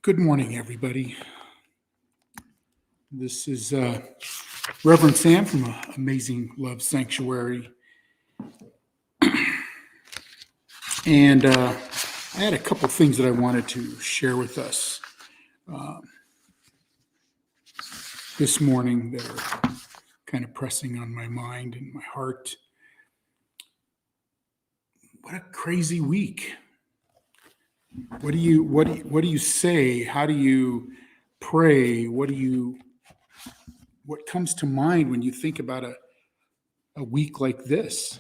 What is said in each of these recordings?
Good morning, everybody. This is Reverend Sam from Amazing Love Sanctuary. And I had a couple things that I wanted to share with us this morning that are kind of pressing on my mind and my heart. What a crazy week. What do you say? How do you pray? What comes to mind when you think about a week like this?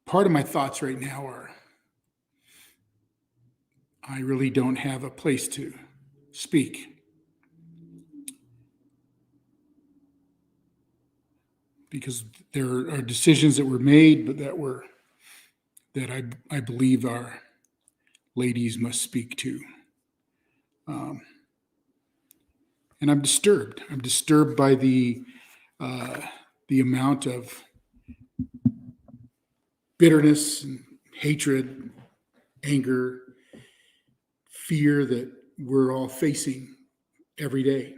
Part of my thoughts right now are I really don't have a place to speak because there are decisions that were made, but that I believe our ladies must speak to. And I'm disturbed. I'm disturbed by the amount of bitterness and hatred, anger, fear that we're all facing every day.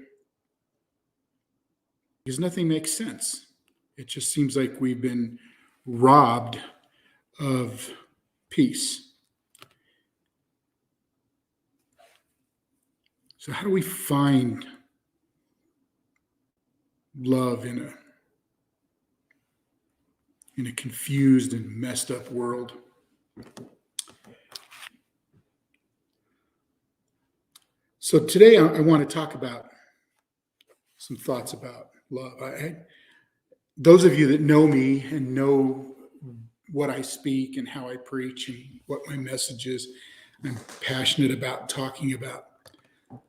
Because nothing makes sense. It just seems like we've been robbed of peace. So how do we find love in a confused and messed up world? So today I want to talk about some thoughts about love. Those of you that know me and know what I speak and how I preach and what my message is, I'm passionate about talking about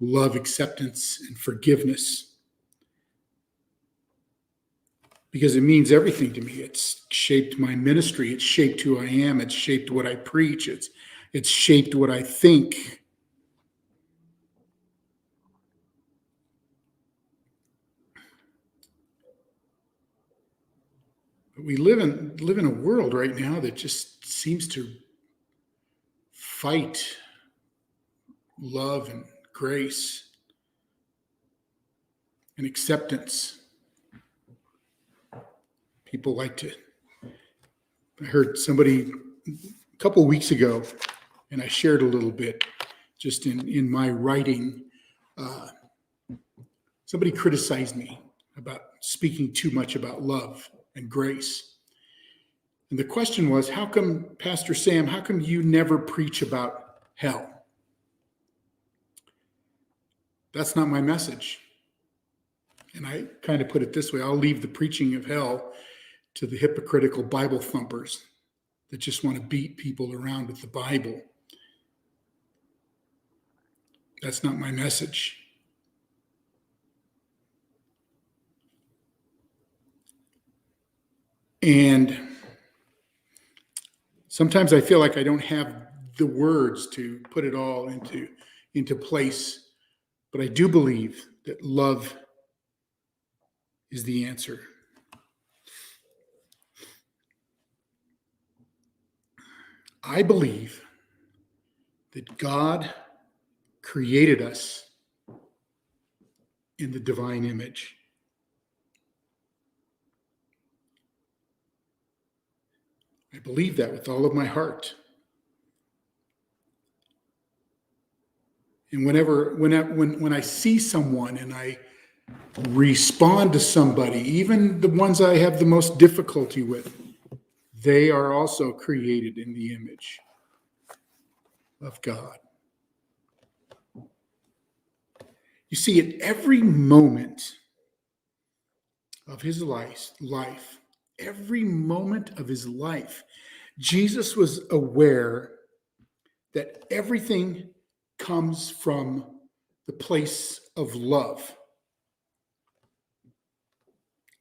love, acceptance, and forgiveness. Because it means everything to me. It's shaped my ministry. It's shaped who I am. It's shaped what I preach. It's shaped what I think. But we live in a world right now that just seems to fight love and grace and acceptance. People like to. I heard somebody a couple of weeks ago, and I shared a little bit just in my writing. Somebody criticized me about speaking too much about love and grace. And the question was, how come, Pastor Sam, how come you never preach about hell? That's not my message. And I kind of put it this way, I'll leave the preaching of hell to the hypocritical Bible thumpers that just want to beat people around with the Bible. That's not my message. And sometimes I feel like I don't have the words to put it all into place, but I do believe that love is the answer. I believe that God created us in the divine image. I believe that with all of my heart. And when I see someone and I respond to somebody, even the ones I have the most difficulty with, they are also created in the image of God. You see, at every moment of his life, every moment of his life, Jesus was aware that everything comes from the place of love.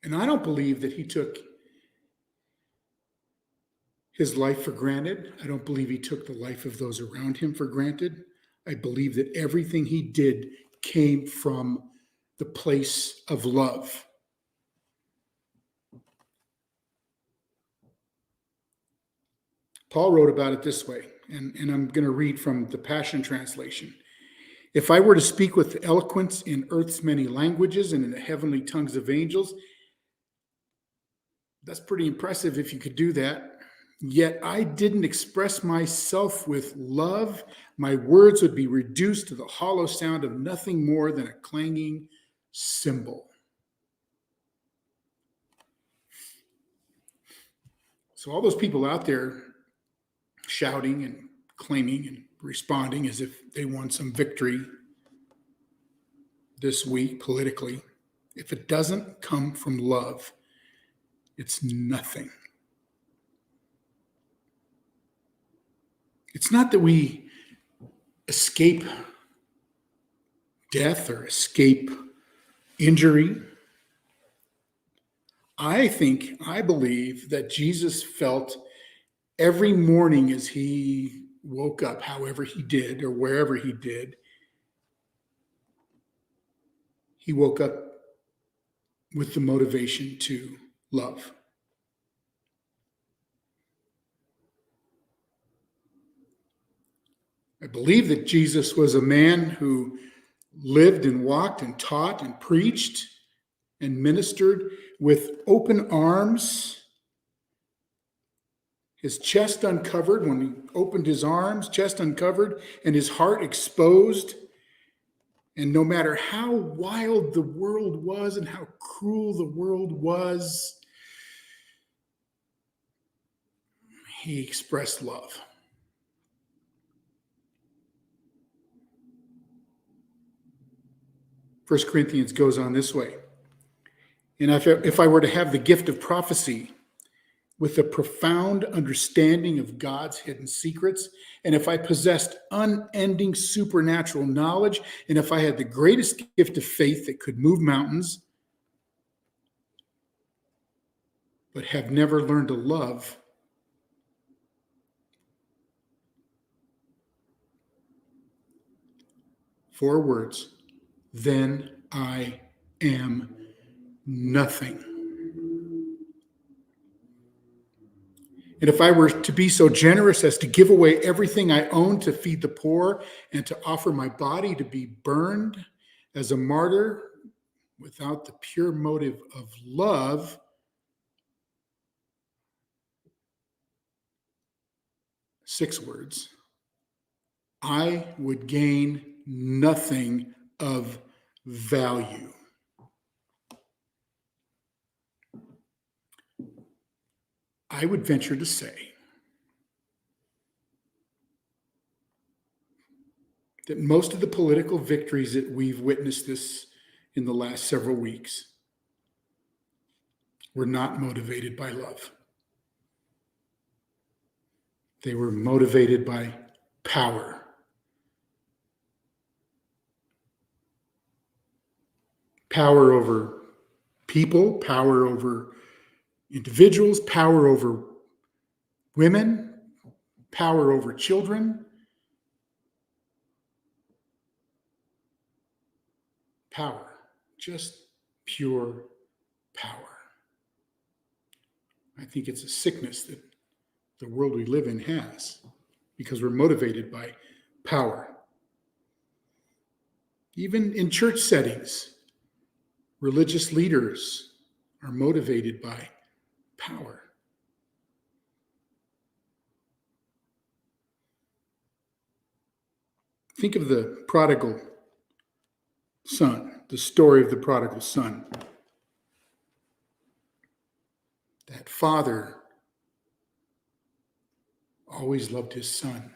And I don't believe that he took his life for granted. I don't believe he took the life of those around him for granted. I believe that everything he did came from the place of love. Paul wrote about it this way, and I'm going to read from the Passion Translation. If I were to speak with eloquence in earth's many languages and in the heavenly tongues of angels, that's pretty impressive if you could do that. Yet I didn't express myself with love, my words would be reduced to the hollow sound of nothing more than a clanging cymbal. So all those people out there shouting and claiming and responding as if they won some victory this week politically, if it doesn't come from love, it's nothing. It's not that we escape death or escape injury. I believe that Jesus felt every morning as he woke up, however he did or wherever he did, he woke up with the motivation to love. I believe that Jesus was a man who lived and walked and taught and preached and ministered with open arms, his chest uncovered when he opened his arms, chest uncovered, and his heart exposed. And no matter how wild the world was and how cruel the world was, he expressed love. First Corinthians goes on this way. And if I were to have the gift of prophecy with a profound understanding of God's hidden secrets, and if I possessed unending supernatural knowledge, and if I had the greatest gift of faith that could move mountains, but have never learned to love, four words, then I am nothing. And if I were to be so generous as to give away everything I own to feed the poor and to offer my body to be burned as a martyr without the pure motive of love, six words, I would gain nothing of value. I would venture to say that most of the political victories that we've witnessed this in the last several weeks were not motivated by love. They were motivated by power. Power over people, power over individuals, power over women, power over children, power, just pure power. I think it's a sickness that the world we live in has because we're motivated by power. Even in church settings, religious leaders are motivated by power. Think of the prodigal son, the story of the prodigal son. That father always loved his son.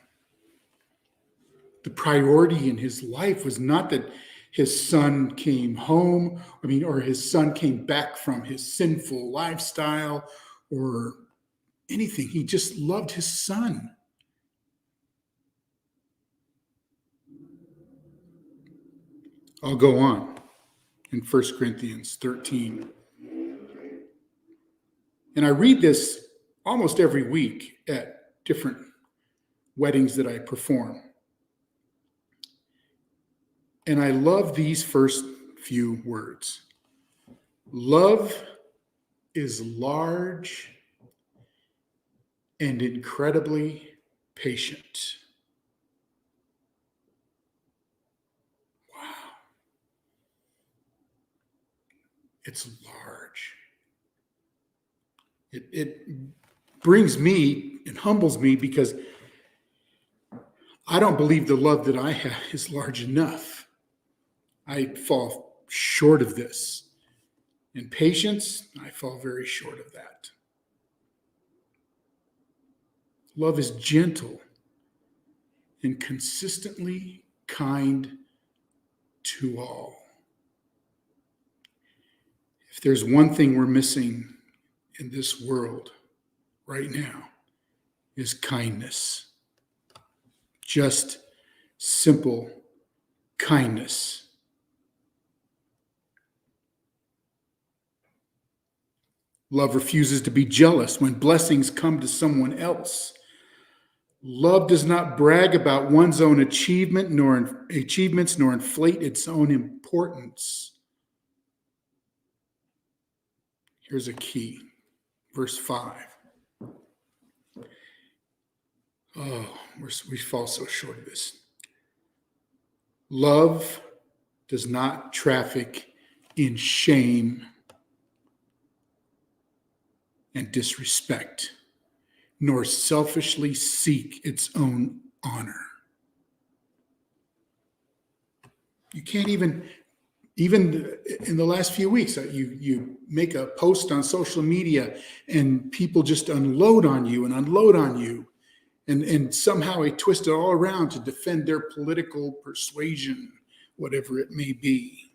The priority in his life was not that his son came home, or his son came back from his sinful lifestyle or anything. He just loved his son. I'll go on in 1 Corinthians 13. And I read this almost every week at different weddings that I perform. And I love these first few words. Love is large and incredibly patient. Wow. It's large. It brings me and humbles me because I don't believe the love that I have is large enough. I fall short of this. In patience, I fall very short of that. Love is gentle and consistently kind to all. If there's one thing we're missing in this world right now, is kindness. Just simple kindness. Love refuses to be jealous when blessings come to someone else. Love does not brag about one's own achievements nor inflate its own importance. Here's a key. Verse 5. Oh, we fall so short of this. Love does not traffic in shame and disrespect, nor selfishly seek its own honor. You can't even in the last few weeks, you make a post on social media and people just unload on you, and somehow they twist it all around to defend their political persuasion, whatever it may be.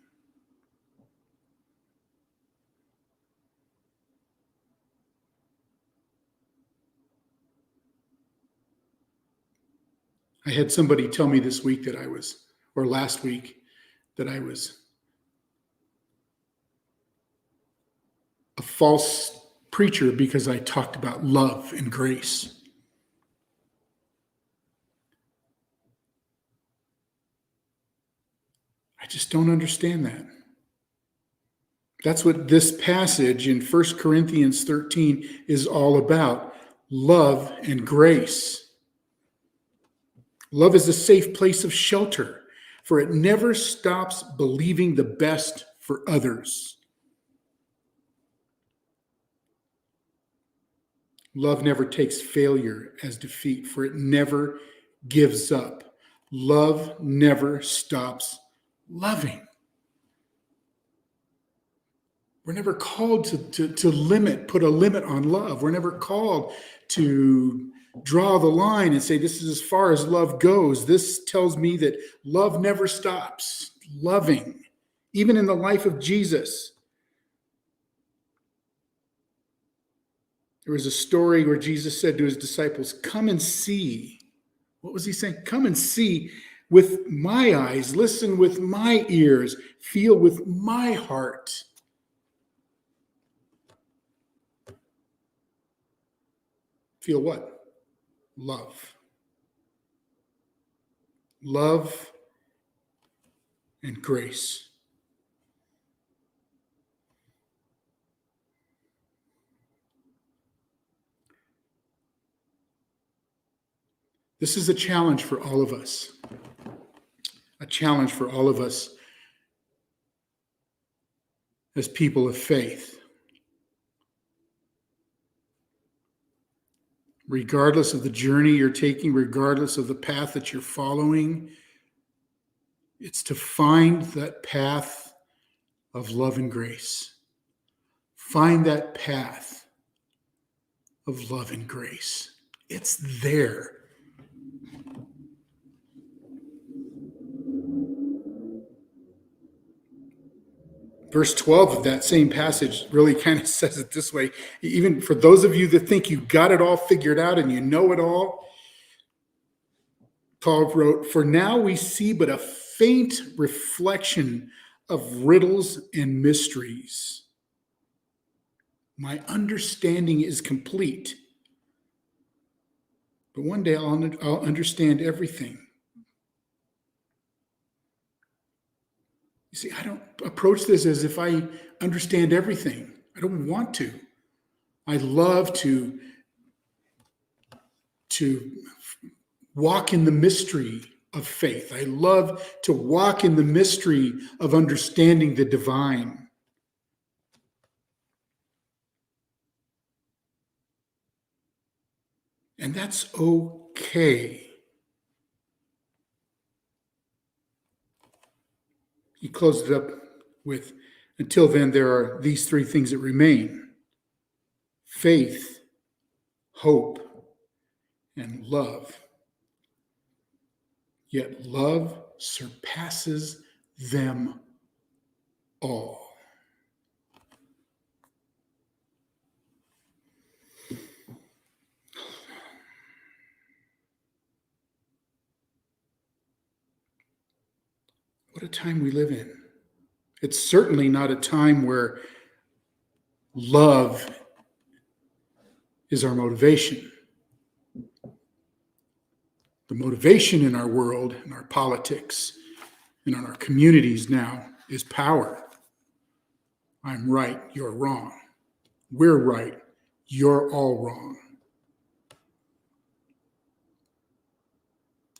I had somebody tell me this week or last week, that I was a false preacher because I talked about love and grace. I just don't understand that. That's what this passage in 1 Corinthians 13 is all about. Love and grace. Love is a safe place of shelter, for it never stops believing the best for others. Love never takes failure as defeat, for it never gives up. Love never stops loving. We're never called to put a limit on love. We're never called to draw the line and say, this is as far as love goes. This tells me that love never stops loving, even in the life of Jesus. There was a story where Jesus said to his disciples, come and see. What was he saying? Come and see with my eyes, listen with my ears, feel with my heart. Feel what? Love. Love and grace. This is a challenge for all of us. A challenge for all of us as people of faith. Regardless of the journey you're taking, regardless of the path that you're following, it's to find that path of love and grace. Find that path of love and grace. It's there. Verse 12 of that same passage really kind of says it this way. Even for those of you that think you got it all figured out and you know it all, Paul wrote, for now we see but a faint reflection of riddles and mysteries. My understanding is complete. But one day I'll understand everything. You see, I don't approach this as if I understand everything. I don't want to. I love to to walk in the mystery of faith. I love to walk in the mystery of understanding the divine. And that's okay. He closed it up with, until then, there are these three things that remain: faith, hope, and love. Yet love surpasses them all. What a time we live in. It's certainly not a time where love is our motivation. The motivation in our world, in our politics, and in our communities now is power. I'm right, you're wrong. We're right, you're all wrong.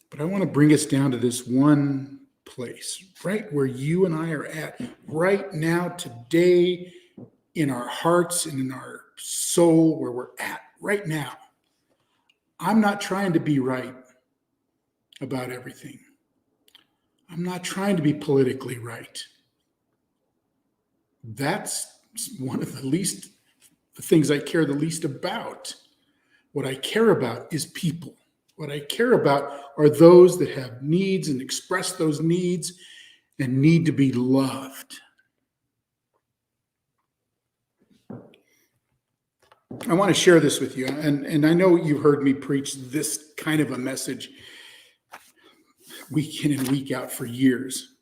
But I want to bring us down to this one place, right where you and I are at, right now, today, in our hearts and in our soul, where we're at right now. I'm not trying to be right about everything. I'm not trying to be politically right. That's one of the things I care the least about. What I care about is people. What I care about are those that have needs and express those needs and need to be loved. I want to share this with you, and I know you've heard me preach this kind of a message week in and week out for years.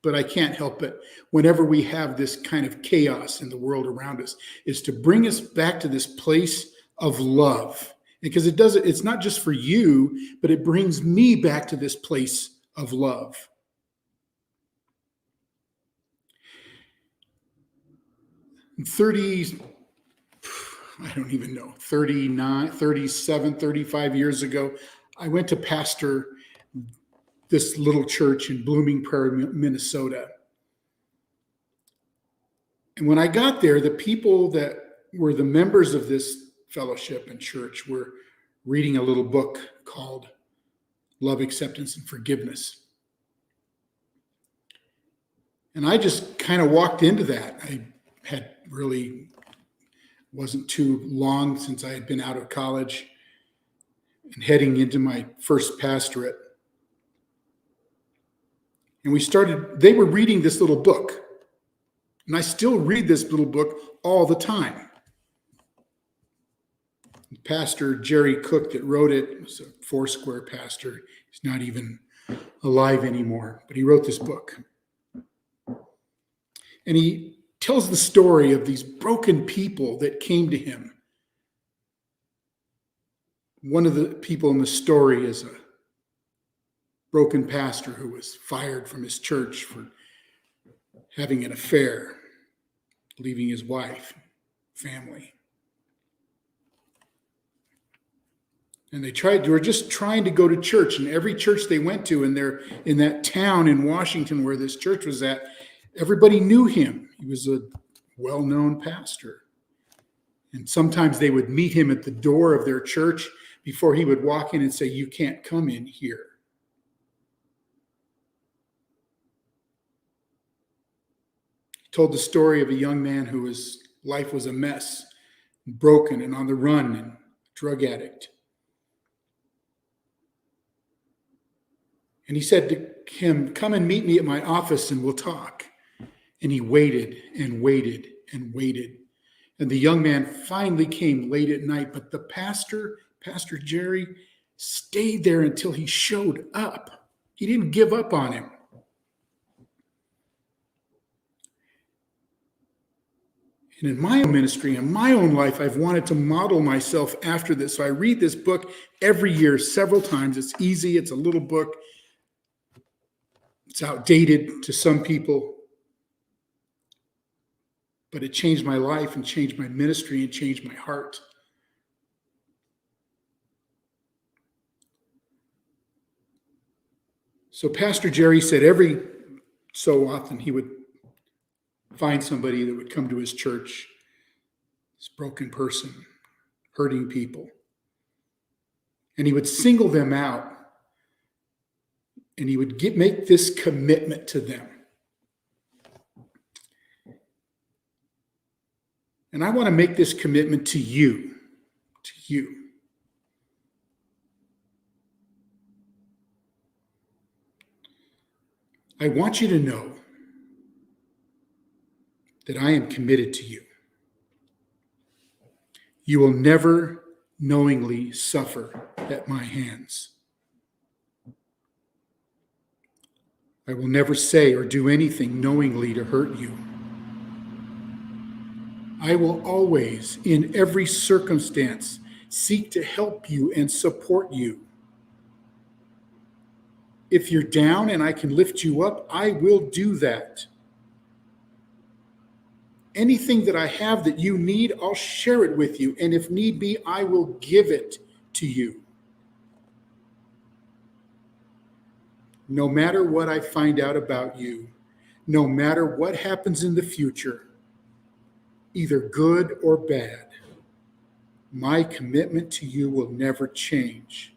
But I can't help it. Whenever we have this kind of chaos in the world around us, is to bring us back to this place of love. Because it's not just for you, but it brings me back to this place of love. In 37, 35 years ago, I went to pastor this little church in Blooming Prairie, Minnesota. And when I got there, the people that were the members of this fellowship and church were reading a little book called Love, Acceptance, and Forgiveness. And I just kind of walked into that. Wasn't too long since I had been out of college and heading into my first pastorate. And they were reading this little book. And I still read this little book all the time. Pastor Jerry Cook that wrote it was a Foursquare pastor. He's not even alive anymore, but he wrote this book. And he tells the story of these broken people that came to him. One of the people in the story is a broken pastor who was fired from his church for having an affair, leaving his wife, family. And they were just trying to go to church, and every church they went to, and they're in that town in Washington where this church was at, everybody knew him. He was a well-known pastor. And sometimes they would meet him at the door of their church before he would walk in and say, "You can't come in here." He told the story of a young man whose life was a mess, broken and on the run, and drug addict. And he said to him, "Come and meet me at my office and we'll talk." And he waited and waited and waited. And the young man finally came late at night, but the Pastor Jerry, stayed there until he showed up. He didn't give up on him. And in my own ministry, in my own life, I've wanted to model myself after this. So I read this book every year, several times. It's easy. It's a little book. It's outdated to some people. But it changed my life and changed my ministry and changed my heart. So Pastor Jerry said every so often he would find somebody that would come to his church, this broken person, hurting people. And he would single them out, and he would make this commitment to them. And I want to make this commitment to you, to you. I want you to know that I am committed to you. You will never knowingly suffer at my hands. I will never say or do anything knowingly to hurt you. I will always, in every circumstance, seek to help you and support you. If you're down and I can lift you up, I will do that. Anything that I have that you need, I'll share it with you. And if need be, I will give it to you. No matter what I find out about you, no matter what happens in the future, either good or bad, my commitment to you will never change.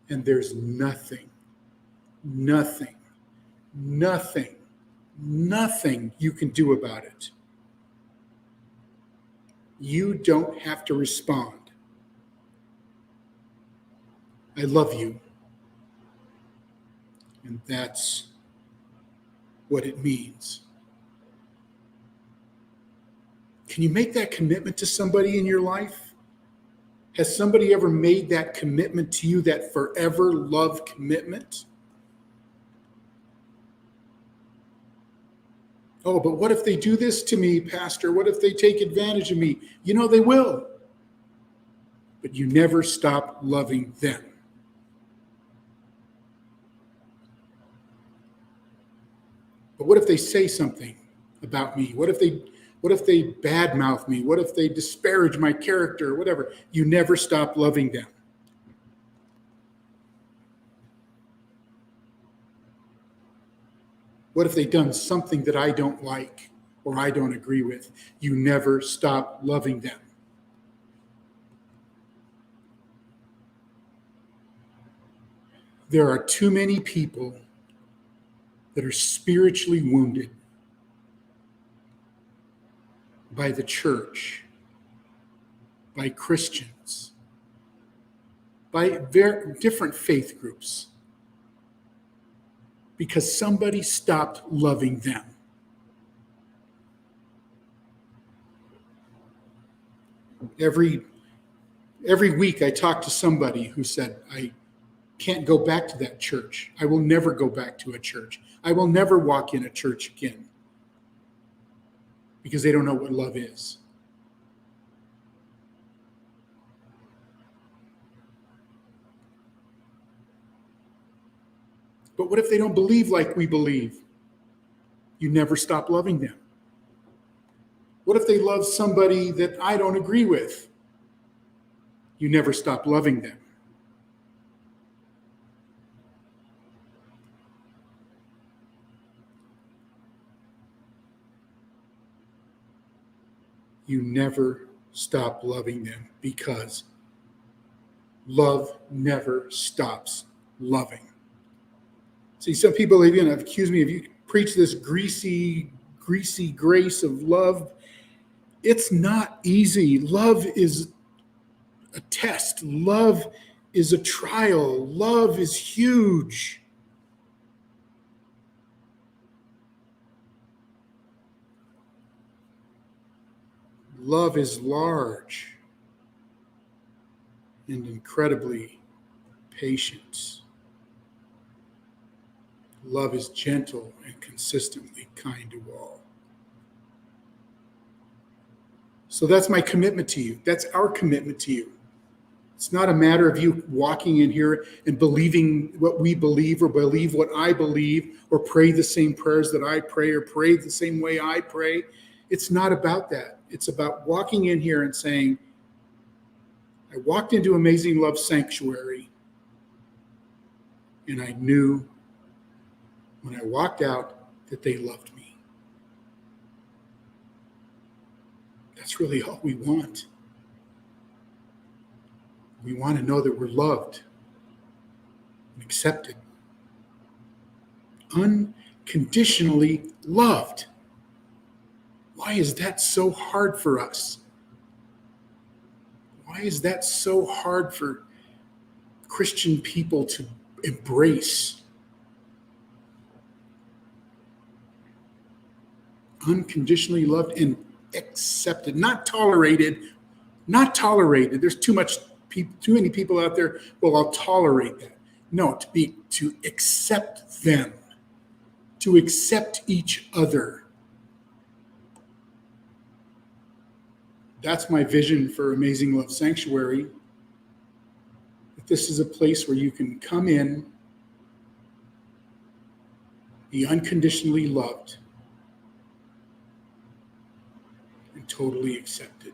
And there's nothing you can do about it. You don't have to respond. I love you. And that's what it means. Can you make that commitment to somebody in your life? Has somebody ever made that commitment to you, that forever love commitment? Oh, but what if they do this to me, Pastor? What if they take advantage of me? You know they will. But you never stop loving them. But what if they say something about me? What if they badmouth me? What if they disparage my character or whatever? You never stop loving them. What if they've done something that I don't like or I don't agree with? You never stop loving them. There are too many people that are spiritually wounded by the church, by Christians, by very different faith groups, because somebody stopped loving them. Every week I talk to somebody who said, I can't go back to that church. I will never go back to a church. I will never walk in a church again, because they don't know what love is. But what if they don't believe like we believe? You never stop loving them. What if they love somebody that I don't agree with? You never stop loving them. You never stop loving them, because love never stops loving. See, some people even have accused me of, you preach this greasy grace of love. It's not easy. Love is a test. Love is a trial. Love is huge. Love is large and incredibly patient. Love is gentle and consistently kind to all. So that's my commitment to you. That's our commitment to you. It's not a matter of you walking in here and believing what we believe or believe what I believe or pray the same prayers that I pray or pray the same way I pray. It's not about that. It's about walking in here and saying, I walked into Amazing Love Sanctuary and I knew when I walked out that they loved me. That's really all we want. We want to know that we're loved and accepted, unconditionally loved. Why is that so hard for us? Why is that so hard for Christian people to embrace? Unconditionally loved and accepted, not tolerated. Not tolerated. There's too many people out there. Well, I'll tolerate that. No, to accept them, to accept each other. That's my vision for Amazing Love Sanctuary. That this is a place where you can come in, be unconditionally loved, and totally accepted.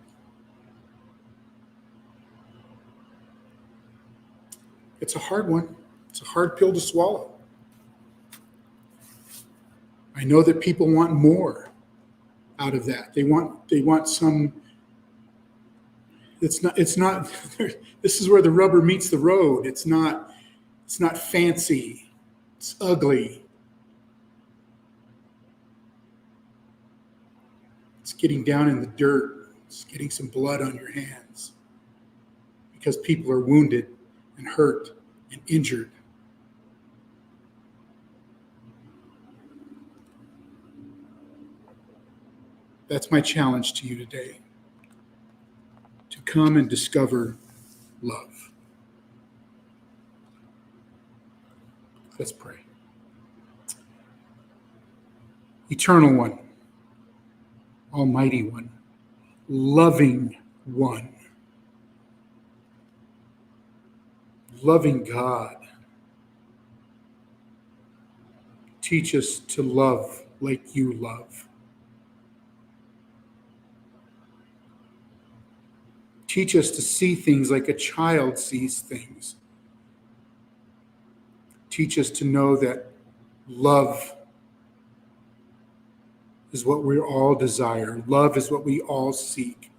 It's a hard one. It's a hard pill to swallow. I know that people want more out of that. They want some. It's not this is where the rubber meets the road. It's not fancy. It's ugly. It's getting down in the dirt. It's getting some blood on your hands because people are wounded and hurt and injured. That's my challenge to you today. To come and discover love. Let's pray. Eternal One, Almighty One, loving One, loving God, teach us to love like you love. Teach us to see things like a child sees things. Teach us to know that love is what we all desire. Love is what we all seek.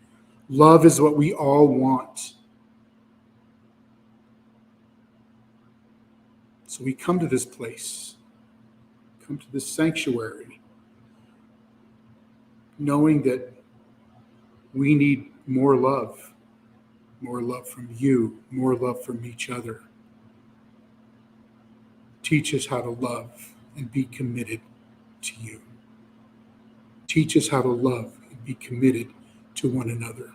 Love is what we all want. So we come to this place, come to this sanctuary, knowing that we need more love from you, more love from each other. Teach us how to love and be committed to you. Teach us how to love and be committed to one another.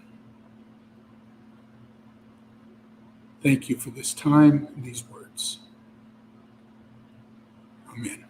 Thank you for this time and these words. Amen.